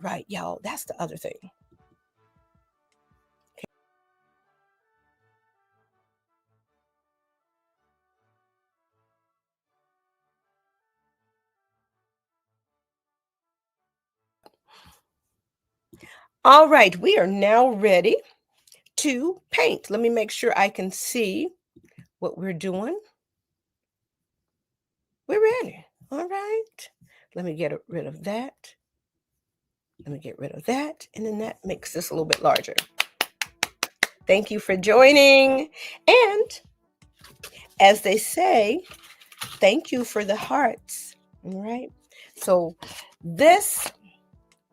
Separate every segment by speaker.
Speaker 1: right, y'all. That's the other thing. All right, we are now ready to paint. Let me make sure I can see what we're doing. We're ready. All right. Let me get rid of that. Let me get rid of that. And then that makes this a little bit larger. Thank you for joining. And as they say, thank you for the hearts. All right. So this,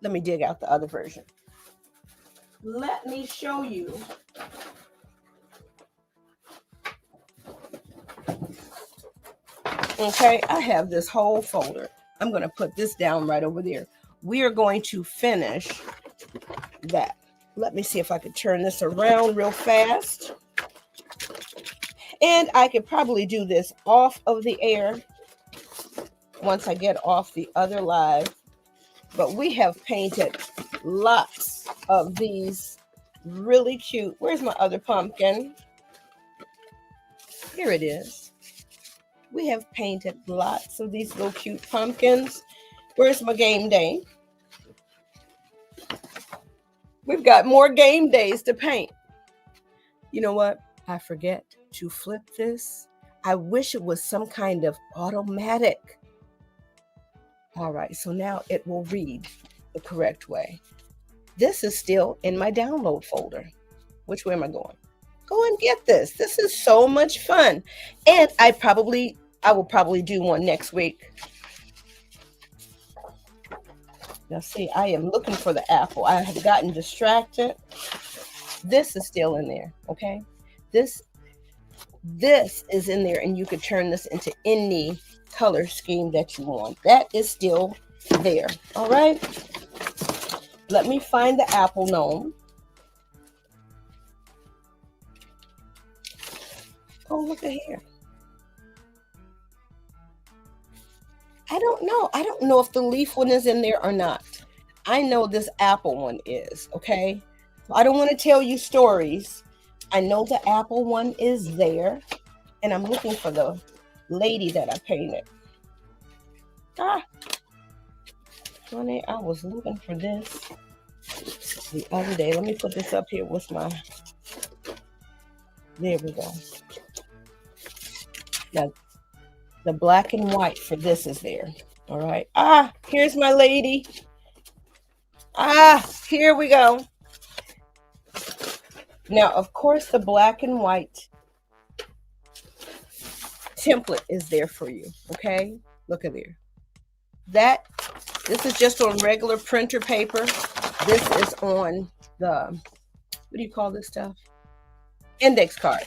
Speaker 1: let me dig out the other version. Let me show you. Okay, I have this whole folder. I'm going to put this down right over there. We are going to finish that. Let me see if I could turn this around real fast. And I could probably do this off of the air once I get off the other live. But we have painted lots of these really cute. Where's my other pumpkin? Here it is. We have painted lots of these little cute pumpkins. Where's my game day? We've got more game days to paint. You know what? I forget to flip this. I wish it was some kind of automatic. All right, so now it will read the correct way. This is still in my download folder. Which way am I going? Go and get this. This is so much fun. And I will probably do one next week. Now see, I am looking for the apple. I have gotten distracted. This is still in there, okay? This is in there, and you could turn this into any color scheme that you want. That is still there, all right? Let me find the apple gnome. Oh, look at here. I don't know. I don't know if the leaf one is in there or not. I know this apple one is, okay? I don't want to tell you stories. I know the apple one is there, and I'm looking for the lady that I painted. Honey, I was looking for this the other day. Let me put this up here with my, there we go. Now, the black and white for this is there. All right. Here's my lady. Here we go. Now, of course, the black and white template is there for you. Okay. Look at there. This is just on regular printer paper. This is on the, what do you call this stuff? Index card.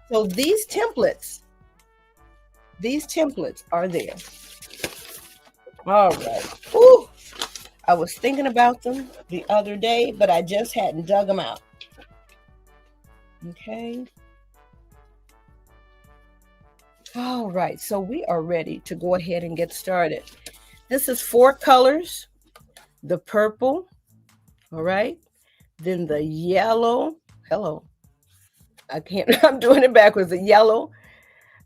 Speaker 1: So these templates are there. All right. Ooh, I was thinking about them the other day, but I just hadn't dug them out. Okay. All right. So we are ready to go ahead and get started. This is 4 colors. The purple. All right. Then the yellow. Hello. I'm doing it backwards. The yellow,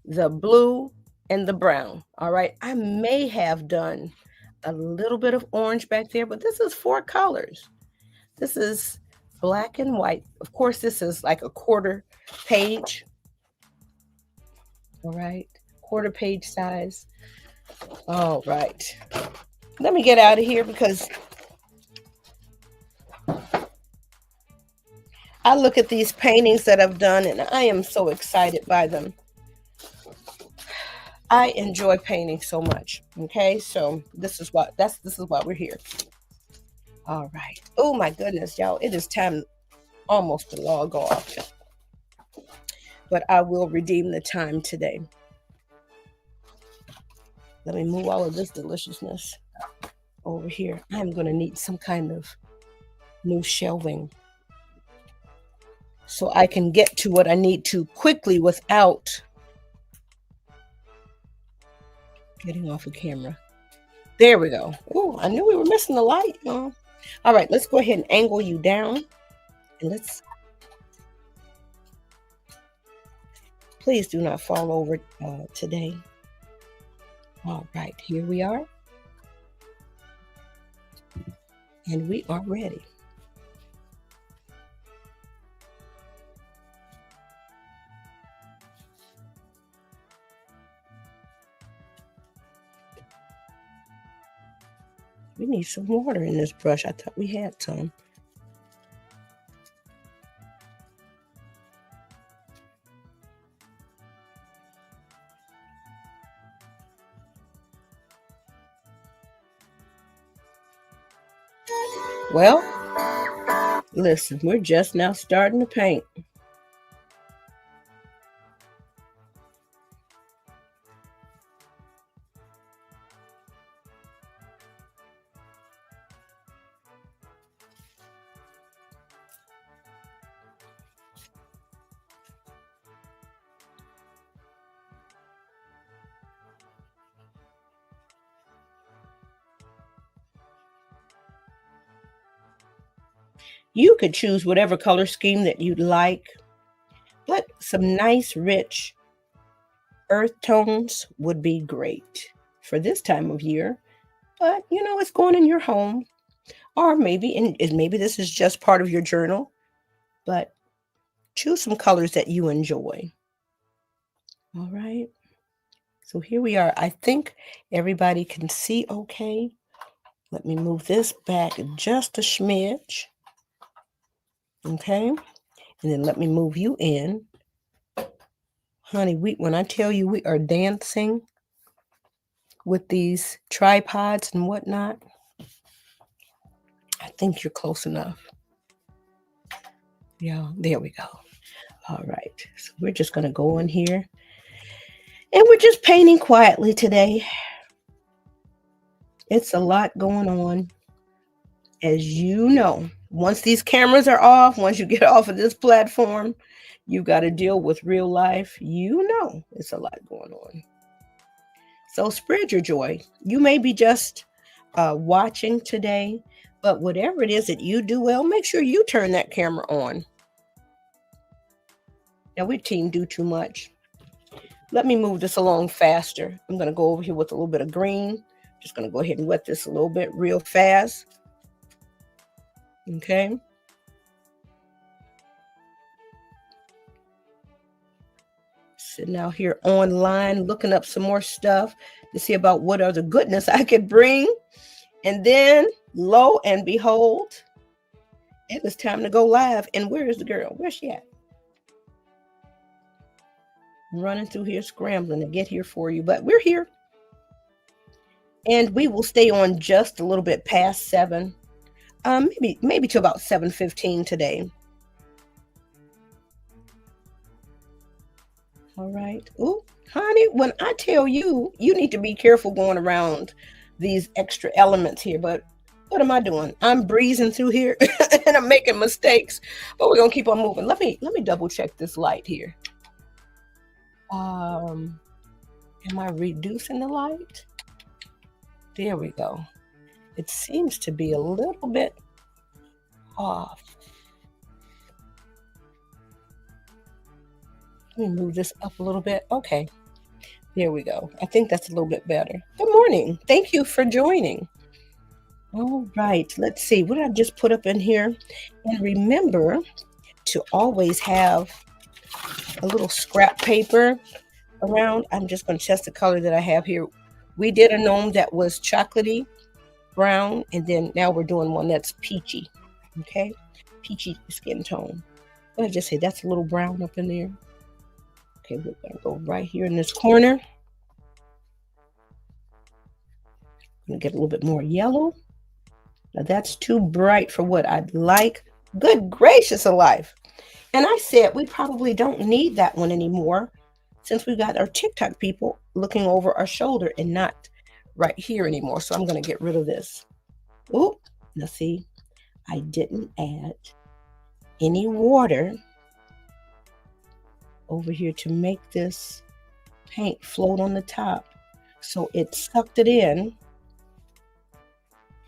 Speaker 1: the blue, and the brown. All right. I may have done a little bit of orange back there, but this is 4 colors. This is black and white. Of course, this is like a quarter page. All right. Quarter page size. All right. Let me get out of here because I look at these paintings that I've done and I am so excited by them. I enjoy painting so much. Okay, so this is why we're here. All right. Oh my goodness, y'all. It is time almost to log off. But I will redeem the time today. Let me move all of this deliciousness over here. I'm going to need some kind of new shelving so I can get to what I need to quickly without getting off of camera. There we go. Oh, I knew we were missing the light. All right, let's go ahead and angle you down. And please do not fall over today. All right, here we are. And we are ready. We need some water in this brush. I thought we had some. Well, listen, we're just now starting to paint. You could choose whatever color scheme that you'd like, but some nice, rich earth tones would be great for this time of year. But you know, it's going in your home, or maybe maybe this is just part of your journal. But choose some colors that you enjoy. All right. So here we are. I think everybody can see okay. Let me move this back just a smidge. Okay. And then let me move you in. Honey, when I tell you we are dancing with these tripods and whatnot, I think you're close enough. Yeah, there we go. All right. So we're just going to go in here. And we're just painting quietly today. It's a lot going on. As you know, once these cameras are off, once you get off of this platform, you got to deal with real life. You know, it's a lot going on. So spread your joy. You may be just watching today, but whatever it is that you do well, make sure you turn that camera on. Now, we team do too much. Let me move this along faster. I'm going to go over here with a little bit of green. Just going to go ahead and wet this a little bit real fast. Okay. Sitting out here online, looking up some more stuff to see about what other goodness I could bring. And then, lo and behold, it was time to go live. And where is the girl? Where's she at? I'm running through here, scrambling to get here for you, but we're here. And we will stay on just a little bit past 7. Maybe to about 7:15 today. All right. Oh, honey, when I tell you, you need to be careful going around these extra elements here. But what am I doing? I'm breezing through here and I'm making mistakes. But we're gonna keep on moving. Let me double check this light here. Am I reducing the light? There we go. It seems to be a little bit off. Let me move this up a little bit. Okay, there we go. I think that's a little bit better. Good morning. Thank you for joining. All right, let's see. What did I just put up in here? And remember to always have a little scrap paper around. I'm just going to test the color that I have here. We did a gnome that was chocolatey brown, and then now we're doing one that's peachy. Okay, peachy skin tone. What did I just say? That's a little brown up in there. Okay, we're going to go right here in this corner. I'm going to get a little bit more yellow. Now that's too bright for what I'd like. Good gracious alive. And I said we probably don't need that one anymore since we've got our TikTok people looking over our shoulder and not right here anymore. So I'm going to get rid of this. Oh, now see, I didn't add any water over here to make this paint float on the top. So it sucked it in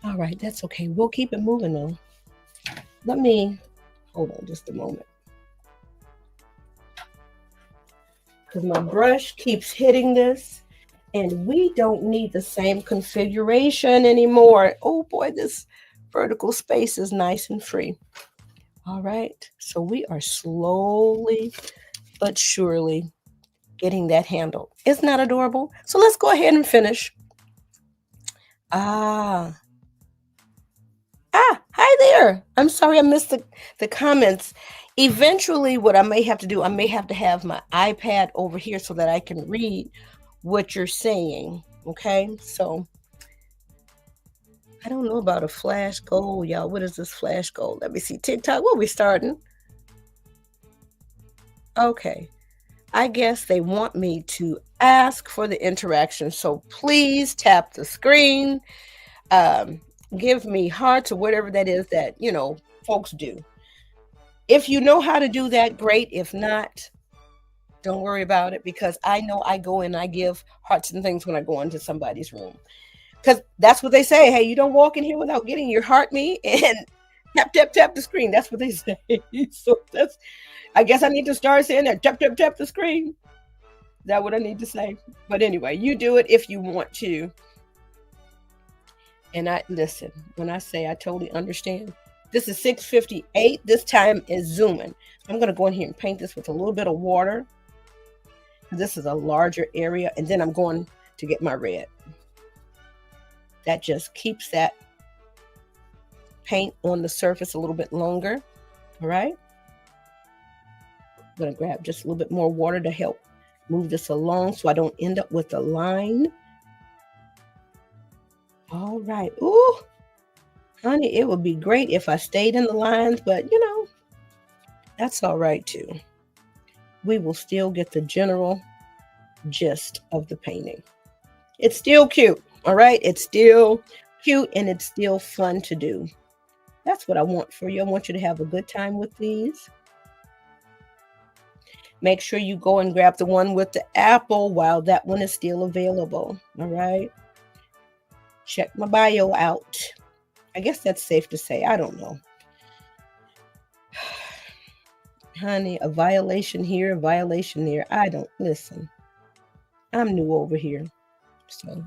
Speaker 1: All right, that's okay. We'll keep it moving though. Let me hold on just a moment. Because my brush keeps hitting this, and we don't need the same configuration anymore. Oh boy, this vertical space is nice and free. All right, so we are slowly but surely getting that handled. Isn't that adorable? So let's go ahead and finish. Hi there. I'm sorry I missed the comments. Eventually, what I may have to do, I may have to have my iPad over here so that I can read what you're saying. Okay, so I don't know about a flash goal, y'all. What is this flash goal? Let me see. TikTok, what are we starting? Okay. I guess they want me to ask for the interaction. So please tap the screen. Give me hearts or whatever that is that, folks do. If you know how to do that, great. If not, don't worry about it, because I know I go and I give hearts and things when I go into somebody's room. Because that's what they say. Hey, you don't walk in here without getting your heart me and tap, tap, tap the screen. That's what they say. So I guess I need to start saying that. Tap, tap, tap the screen. Is that what I need to say? But anyway, you do it if you want to. And listen, when I say I totally understand. This is 6:58. This time is zooming. I'm going to go in here and paint this with a little bit of water. This is a larger area. And then I'm going to get my red. That just keeps that paint on the surface a little bit longer. All right. I'm going to grab just a little bit more water to help move this along so I don't end up with a line. All right. Ooh, honey, it would be great if I stayed in the lines, but that's all right too. We will still get the general gist of the painting. It's still cute. All right. It's still cute and it's still fun to do. That's what I want for you. I want you to have a good time with these. Make sure you go and grab the one with the apple while that one is still available. All right. Check my bio out. I guess that's safe to say. I don't know. Honey, a violation here, a violation there. I don't listen. I'm new over here. So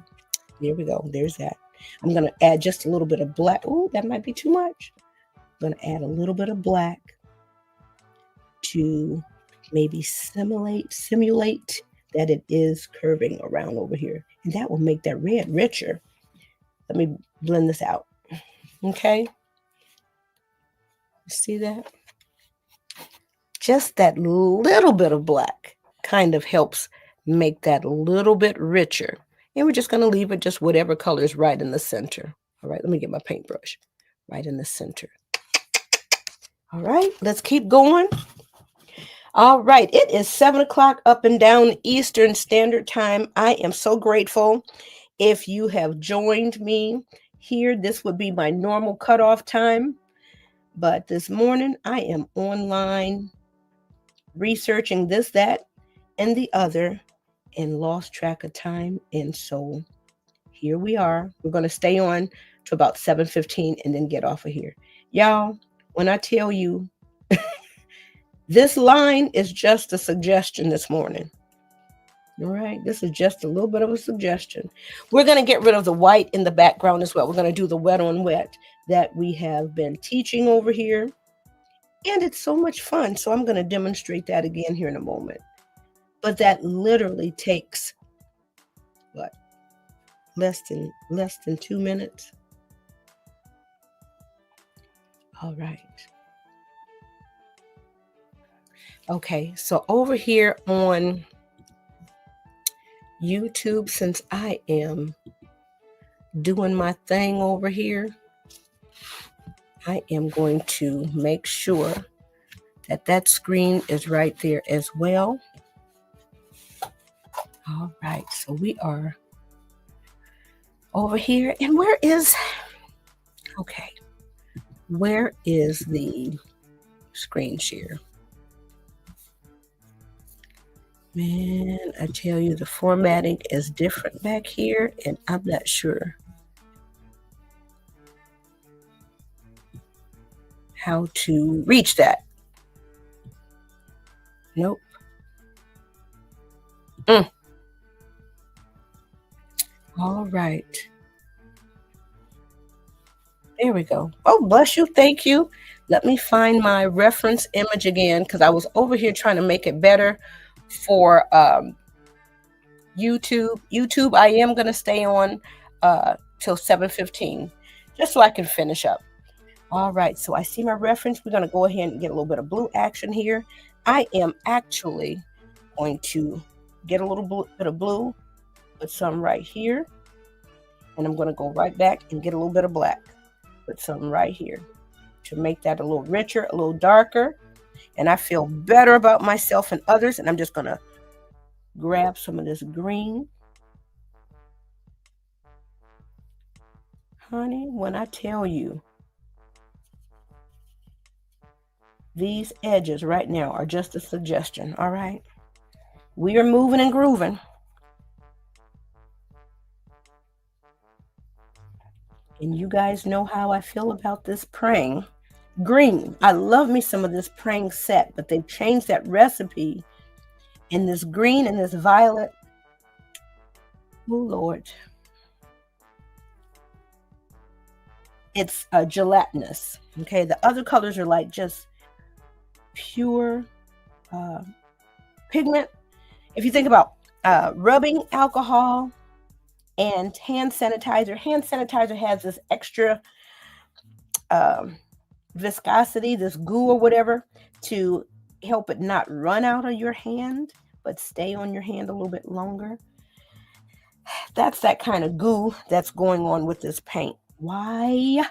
Speaker 1: there we go. There's that. I'm going to add just a little bit of black. Oh, that might be too much. I'm going to add a little bit of black to maybe simulate that it is curving around over here. And that will make that red richer. Let me blend this out. Okay. See that? Just that little bit of black kind of helps make that a little bit richer. And we're just going to leave it just whatever color is right in the center. All right, let me get my paintbrush right in the center. All right, let's keep going. All right, it is 7 o'clock up and down Eastern Standard Time. I am so grateful if you have joined me here. This would be my normal cutoff time. But this morning I am online researching this, that, and the other, and lost track of time. And so here we are. We're going to stay on to about 7:15 and then get off of here. Y'all, when I tell you this line is just a suggestion this morning. All right, this is just a little bit of a suggestion. We're going to get rid of the white in the background as well. We're going to do the wet on wet that we have been teaching over here. And it's so much fun. So I'm going to demonstrate that again here in a moment. But that literally takes, what, less than 2 minutes? All right. Okay, so over here on YouTube, since I am doing my thing over here, I am going to make sure that screen is right there as well. All right, so we are over here. And where is the screen share? Man, I tell you, the formatting is different back here, and I'm not sure how to reach that. Nope. All right. There we go. Oh, bless you. Thank you. Let me find my reference image again because I was over here trying to make it better for YouTube. YouTube, I am going to stay on till 7:15 just so I can finish up. All right. So I see my reference. We're going to go ahead and get a little bit of blue action here. I am actually going to get a little bit of blue, put some right here. And I'm going to go right back and get a little bit of black. Put some right here to make that a little richer, a little darker. And I feel better about myself and others. And I'm just going to grab some of this green. Honey, when I tell you, these edges right now are just a suggestion, all right? We are moving and grooving. And you guys know how I feel about this praying green. I love me some of this praying set, but they've changed that recipe in this green and this violet. Oh, Lord. It's gelatinous, okay? The other colors are like just pure pigment. If you think about rubbing alcohol and hand sanitizer has this extra viscosity, this goo or whatever, to help it not run out of your hand, but stay on your hand a little bit longer. That's that kind of goo that's going on with this paint. Why?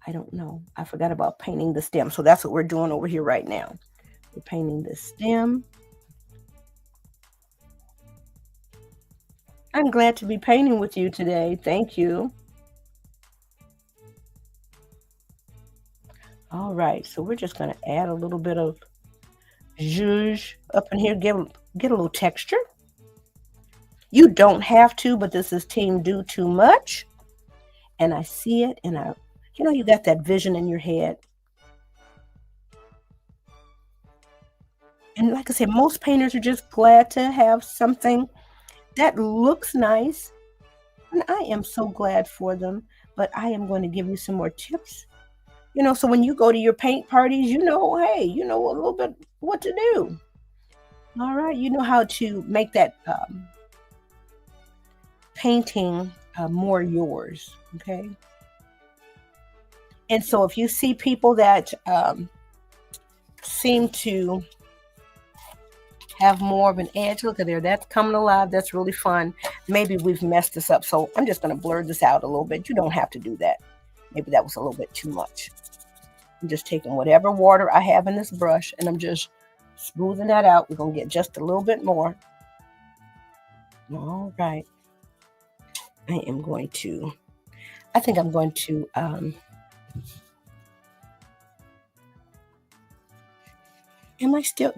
Speaker 1: I don't know. I forgot about painting the stem. So that's what we're doing over here right now. We're painting the stem. I'm glad to be painting with you today. Thank you. All right, so we're just going to add a little bit of zhuzh up in here, get a little texture. You don't have to, but this is Team Do Too Much. And I see it, and you got that vision in your head. And like I said, most painters are just glad to have something that looks nice. And I am so glad for them, but I am going to give you some more tips. So when you go to your paint parties, hey, you know a little bit what to do. All right, you know how to make that painting more yours, okay? And so if you see people that seem to have more of an edge, look at there, that's coming alive. That's really fun. Maybe we've messed this up, so I'm just going to blur this out a little bit. You don't have to do that. Maybe that was a little bit too much. I'm just taking whatever water I have in this brush and I'm just smoothing that out. We're going to get just a little bit more. All right. I think I'm going to,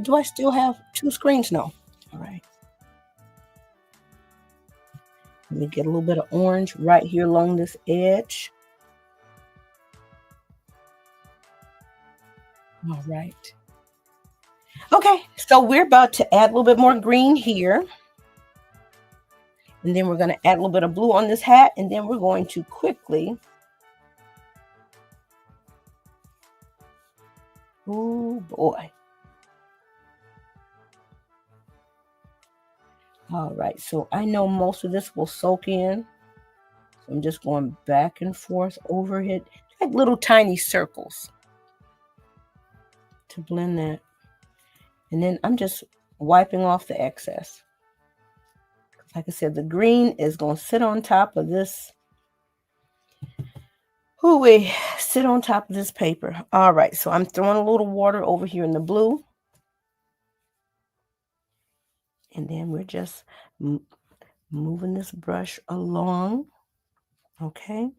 Speaker 1: do I still have two screens? No. All right. Let me get a little bit of orange right here along this edge. All right. Okay, so we're about to add a little bit more green here. And then we're going to add a little bit of blue on this hat. And then we're going to quickly. Oh, boy. All right, so I know most of this will soak in. So I'm just going back and forth over it, like little tiny circles to blend that. And then I'm just wiping off the excess. Like I said, the green is going to sit on top of this. Sit on top of this paper. All right, so I'm throwing a little water over here in the blue. And then we're just moving this brush along. Okay.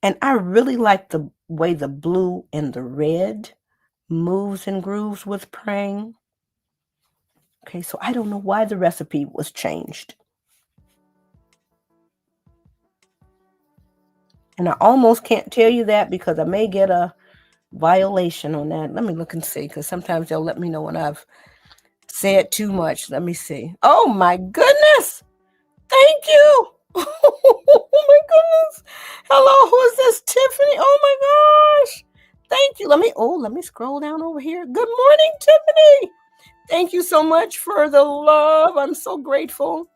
Speaker 1: And I really like the way the blue and the red moves and grooves with praying. Okay, so I don't know why the recipe was changed. And I almost can't tell you that because I may get a violation on that. Let me look and see, because sometimes they'll let me know when I've said too much. Let me see. Oh my goodness. Thank you. Oh my goodness. Hello, who is this? Tiffany. Oh my gosh. Thank you. Let me scroll down over here. Good morning, Tiffany. Thank you so much for the love. I'm so grateful.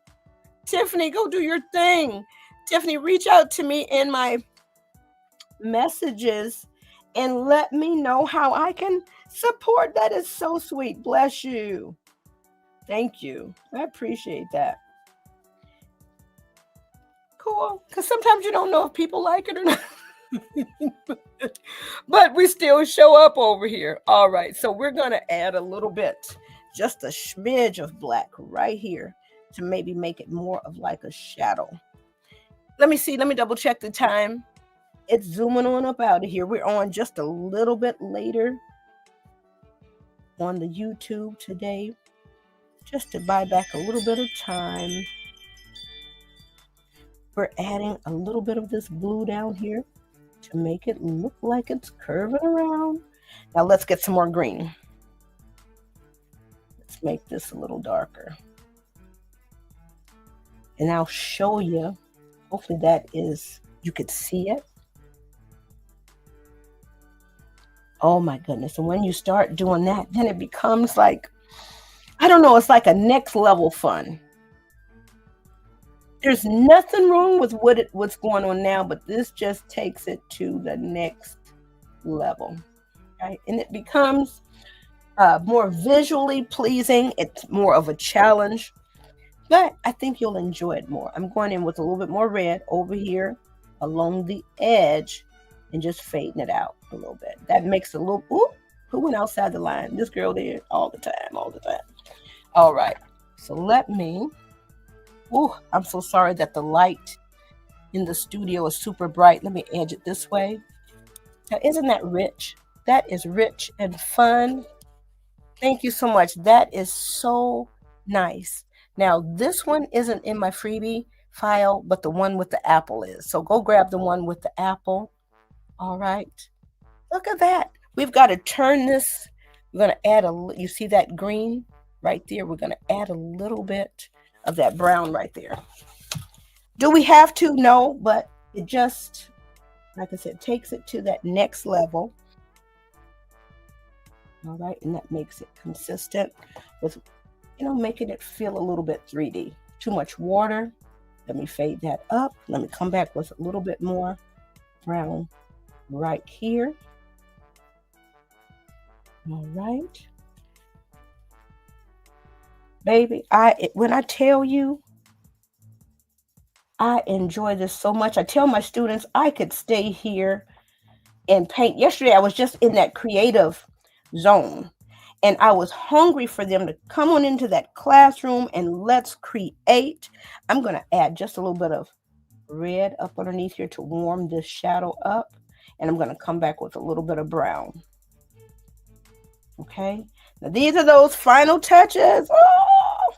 Speaker 1: Tiffany, go do your thing. Tiffany, reach out to me in my messages and let me know how I can support. That is so sweet. Bless you. Thank you. I appreciate that. Cool. Because sometimes you don't know if people like it or not. But we still show up over here. All right. So we're going to add a little bit, just a smidge of black right here to maybe make it more of like a shadow. Let me see. Let me double check the time. It's zooming on up out of here. We're on just a little bit later on the YouTube today, just to buy back a little bit of time. We're adding a little bit of this blue down here to make it look like it's curving around. Now let's get some more green. Let's make this a little darker. And I'll show you, hopefully that is, you could see it. Oh my goodness. And when you start doing that, then it becomes like, I don't know, it's like a next level fun. There's nothing wrong with what's going on now, but this just takes it to the next level, right? And it becomes more visually pleasing. It's more of a challenge, but I think you'll enjoy it more. I'm going in with a little bit more red over here along the edge and just fading it out a little bit. That makes a little, ooh, who went outside the line? This girl did all the time. All right, so let me, ooh, I'm so sorry that the light in the studio is super bright. Let me edge it this way. Now, isn't that rich? That is rich and fun. Thank you so much. That is so nice. Now, this one isn't in my freebie file, but the one with the apple is. So go grab the one with the apple. All right. Look at that. We've got to turn this. We're going to add you see that green right there? We're going to add a little bit of that brown right there. Do we have to? No, but it just, like I said, takes it to that next level. All right, and that makes it consistent with, making it feel a little bit 3D. Too much water. Let me fade that up. Let me come back with a little bit more brown right here. All right. Baby, when I tell you, I enjoy this so much. I tell my students I could stay here and paint. Yesterday, I was just in that creative zone, and I was hungry for them to come on into that classroom and let's create. I'm going to add just a little bit of red up underneath here to warm this shadow up, and I'm going to come back with a little bit of brown. Okay, now these are those final touches. Oh!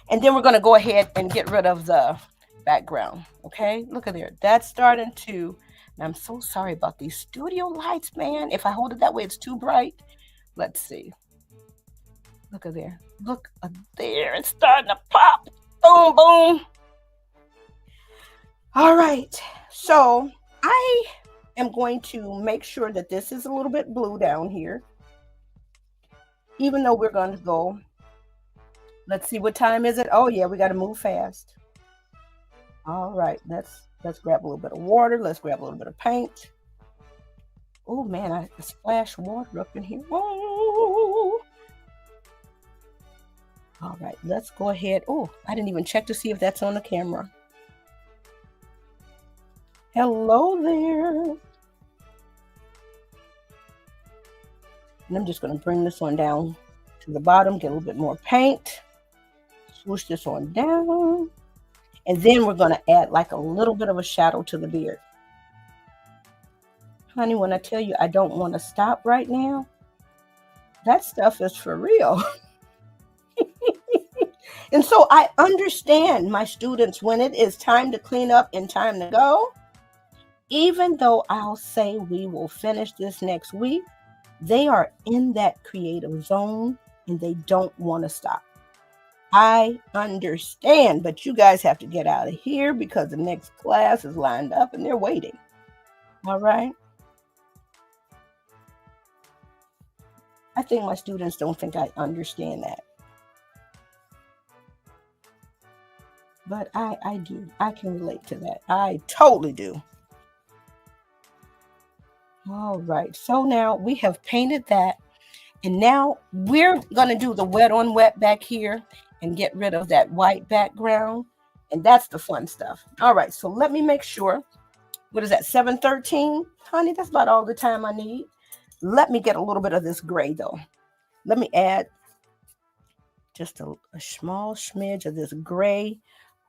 Speaker 1: And then we're going to go ahead and get rid of the background. Okay, look at there. That's starting to, and I'm so sorry about these studio lights, man. If I hold it that way, it's too bright. Let's see. Look at there. Look at there. It's starting to pop. Boom, boom. All right. So I am going to make sure that this is a little bit blue down here. Even though we're going to go, let's see, what time is it? Oh yeah, we got to move fast. All right, let's grab a little bit of water. Let's grab a little bit of paint. Oh man, I splashed water up in here. Oh. All right, let's go ahead. Oh, I didn't even check to see if that's on the camera. Hello there. And I'm just going to bring this one down to the bottom, get a little bit more paint, swoosh this on down, and then we're going to add like a little bit of a shadow to the beard. Honey, when I tell you I don't want to stop right now, that stuff is for real. And so I understand my students when it is time to clean up and time to go. even though I'll say we will finish this next week, they are in that creative zone and they don't want to stop. I understand, but you guys have to get out of here because the next class is lined up and they're waiting. All right. I think my students don't think I understand that. But I do. I can relate to that. I totally do. All right. So now we have painted that. And now we're going to do the wet on wet back here and get rid of that white background. And that's the fun stuff. All right. So let me make sure. What is that? 7:13? Honey, that's about all the time I need. Let me get a little bit of this gray though. Let me add just a small smidge of this gray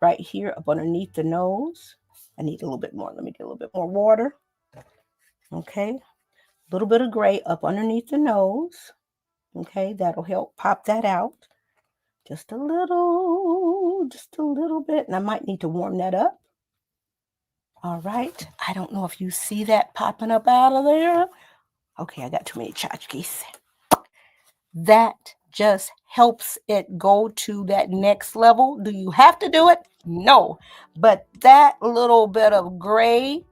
Speaker 1: right here up underneath the nose. I need a little bit more. Let me get a little bit more water. Okay. A little bit of gray up underneath the nose. Okay. That'll help pop that out. Just a little bit. And I might need to warm that up. All right. I don't know if you see that popping up out of there. Okay. I got too many tchotchkes. That just helps it go to that next level. Do you have to do it? No. But that little bit of gray,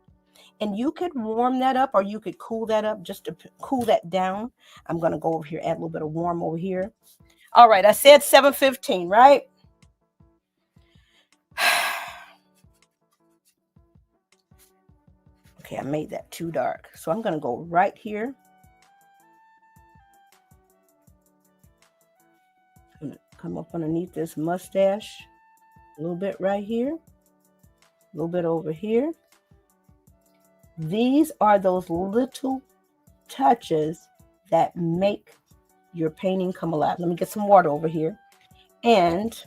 Speaker 1: and you could warm that up or you could cool that up just to cool that down. I'm going to go over here, add a little bit of warm over here. All right. I said 7:15, right? Okay. I made that too dark. So I'm going to go right here. I'm going to come up underneath this mustache. A little bit right here. A little bit over here. These are those little touches that make your painting come alive. Let me get some water over here. And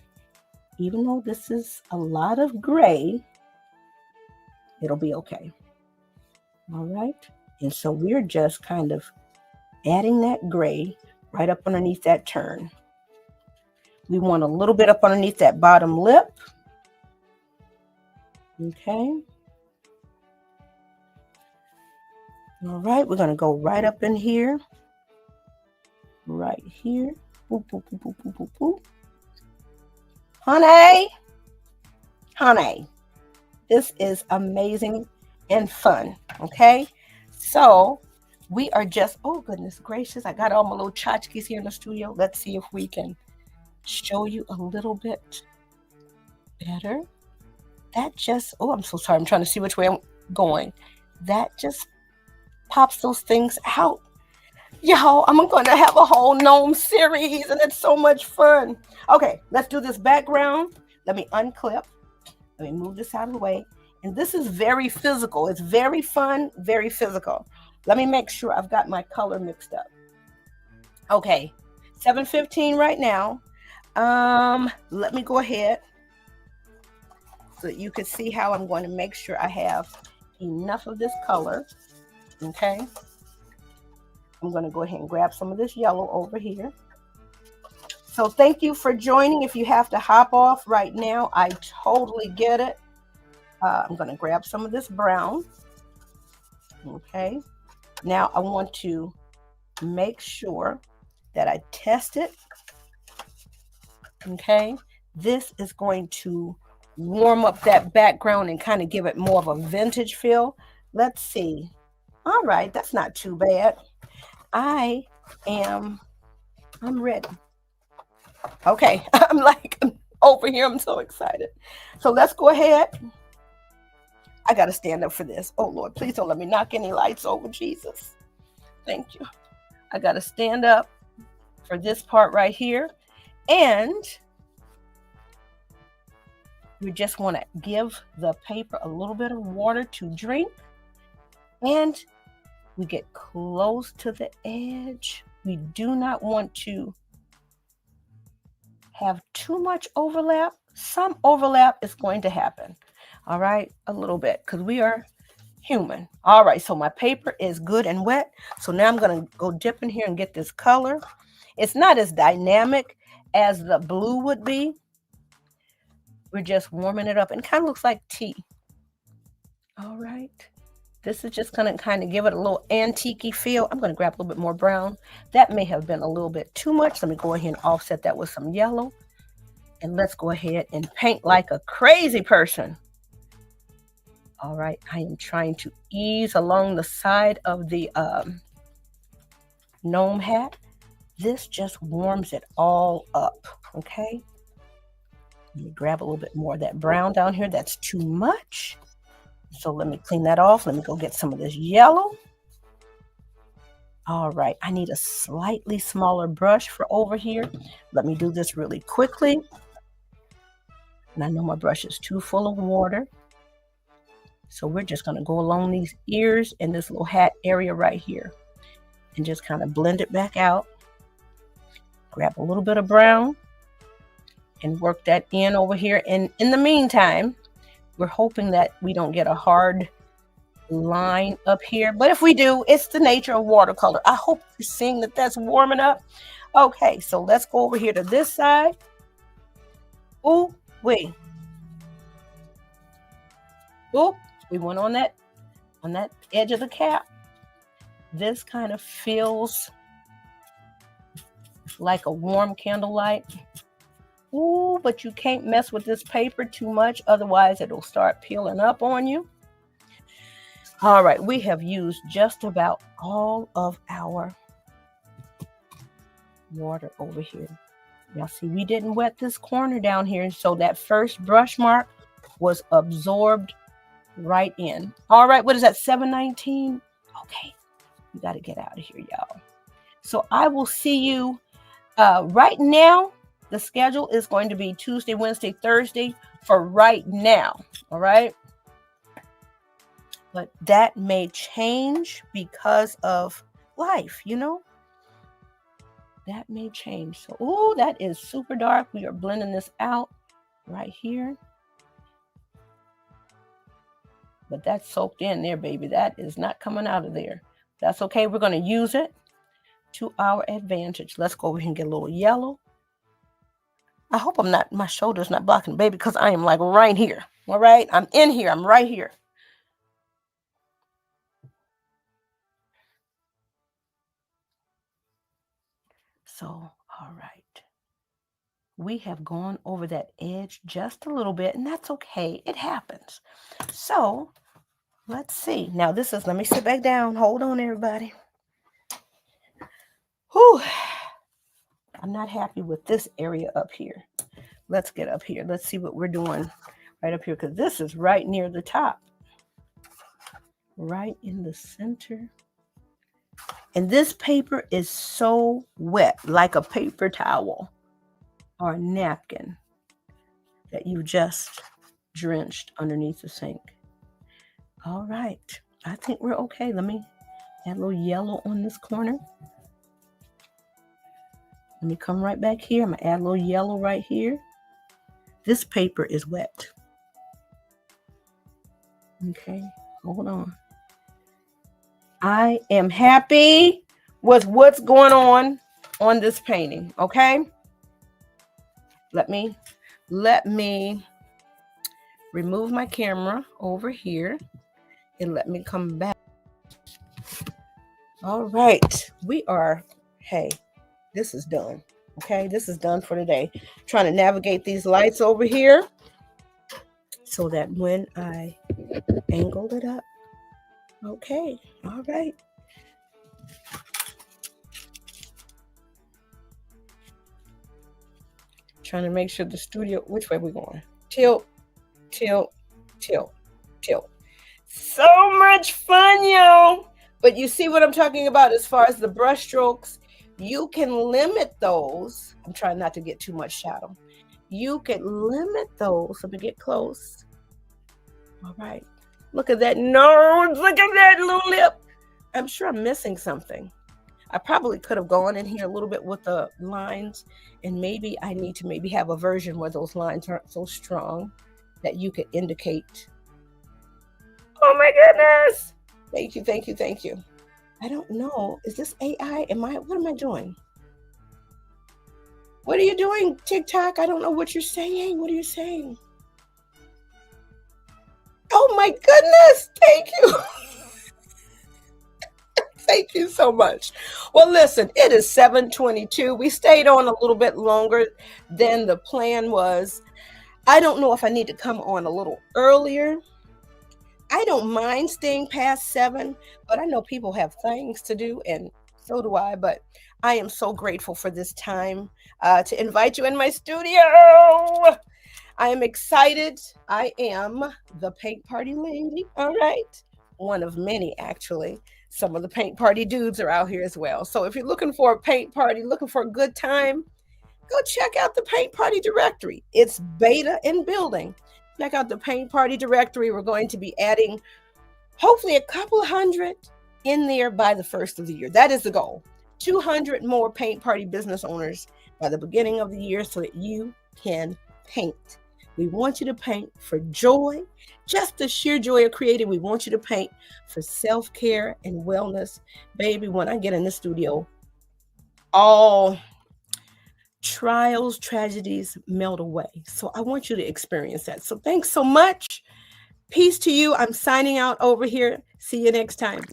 Speaker 1: even though this is a lot of gray, it'll be okay. All right. And so we're just kind of adding that gray right up underneath that turn. We want a little bit up underneath that bottom lip. Okay. All right, we're going to go right up in here. Right here. Boop, boop, boop, boop, boop, boop, boop. Honey, this is amazing and fun. Okay. So we are just, oh goodness gracious, I got all my little tchotchkes here in the studio. Let's see if we can show you a little bit better. That just, oh, I'm so sorry. I'm trying to see which way I'm going. That just pops those things out. Yo, I'm going to have a whole Gnome series and it's so much fun. Okay, let's do this background. Let me unclip. Let me move this out of the way. And this is very physical. It's very fun, very physical. Let me make sure I've got my color mixed up. Okay, 7:15 right now. Let me go ahead so that you can see how I'm going to make sure I have enough of this color. Okay. I'm going to go ahead and grab some of this yellow over here. So thank you for joining. If you have to hop off right now, I totally get it. I'm going to grab some of this brown. Okay. Now I want to make sure that I test it. Okay. This is going to warm up that background and kind of give it more of a vintage feel. Let's see. All right. That's not too bad. I'm ready. Okay. I'm over here. I'm so excited. So let's go ahead. I got to stand up for this. Oh, Lord, please don't let me knock any lights over, Jesus. Thank you. I got to stand up for this part right here. And we just want to give the paper a little bit of water to drink. And we get close to the edge. We do not want to have too much overlap. Some overlap is going to happen. All right, a little bit, because we are human. All right, so my paper is good and wet. So now I'm going to go dip in here and get this color. It's not as dynamic as the blue would be. We're just warming it up and kind of looks like tea. All right. This is just going to kind of give it a little antique-y feel. I'm going to grab a little bit more brown. That may have been a little bit too much. Let me go ahead and offset that with some yellow. And let's go ahead and paint like a crazy person. All right, I am trying to ease along the side of the gnome hat. This just warms it all up, okay? Let me grab a little bit more of that brown down here. That's too much. So let me clean that off. Let me go get some of this yellow. All right, I need a slightly smaller brush for over here. Let me do this really quickly. And I know my brush is too full of water. So we're just going to go along these ears and this little hat area right here and just kind of blend it back out. Grab a little bit of brown and work that in over here. And in the meantime, we're hoping that we don't get a hard line up here. But if we do, it's the nature of watercolor. I hope you're seeing that that's warming up. Okay, so let's go over here to this side. Ooh, wait. Oop, we went on that edge of the cap. This kind of feels like a warm candlelight. Ooh, but you can't mess with this paper too much, otherwise it'll start peeling up on you. All right, we have used just about all of our water over here. Now see, we didn't wet this corner down here, so that first brush mark was absorbed right in. All right, what is that, 719? Okay, we got to get out of here, y'all. So I will see you right now. The schedule is going to be Tuesday, Wednesday, Thursday for right now. All right. But that may change because of life, you know. That may change. So, oh, that is super dark. We are blending this out right here. But that's soaked in there, baby. That is not coming out of there. That's okay. We're going to use it to our advantage. Let's go over here and get a little yellow. I hope my shoulder's not blocking, baby, because I am like right here. All right. I'm in here. I'm right here. So, all right. We have gone over that edge just a little bit, and that's okay. It happens. So let's see. Now let me sit back down. Hold on, everybody. Whew. I'm not happy with this area up here. Let's get up here. Let's see what we're doing right up here, because this is right near the top. Right in the center. And this paper is so wet, like a paper towel or a napkin that you just drenched underneath the sink. All right. I think we're okay. Let me add a little yellow on this corner. Let me come right back here. I'm going to add a little yellow right here. This paper is wet. Okay, hold on. I am happy with what's going on this painting, okay? Let me remove my camera over here and let me come back. All right, hey, this is done. Okay, this is done for today. Trying to navigate these lights over here so that when I angle it up. Okay, all right. Trying to make sure the studio, which way we going? Tilt, tilt, tilt, tilt. So much fun, y'all. But you see what I'm talking about as far as the brush strokes? You can limit those. I'm trying not to get too much shadow. You can limit those. Let me get close. All right. Look at that nose. Look at that little lip. I'm sure I'm missing something. I probably could have gone in here a little bit with the lines, and maybe I need to have a version where those lines aren't so strong that you could indicate. Oh my goodness. Thank you, thank you, thank you. I don't know. Is this AI? What am I doing? What are you doing, TikTok? I don't know what you're saying. What are you saying? Oh my goodness. Thank you. Thank you so much. Well, listen, it is 7:22. We stayed on a little bit longer than the plan was. I don't know if I need to come on a little earlier. I don't mind staying past 7, but I know people have things to do, and so do I. But I am so grateful for this time to invite you in my studio. I am excited. I am the paint party lady. All right. One of many, actually. Some of the paint party dudes are out here as well. So if you're looking for a paint party, looking for a good time, go check out the paint party directory. It's beta in building. Check out the paint party directory. We're going to be adding hopefully a couple of hundred in there by the first of the year. That is the goal. 200 more paint party business owners by the beginning of the year so that you can paint. We want you to paint for joy, just the sheer joy of creating. We want you to paint for self-care and wellness. Baby, when I get in the studio, all trials, tragedies melt away. So I want you to experience that. So thanks so much. Peace to you. I'm signing out over here. See you next time.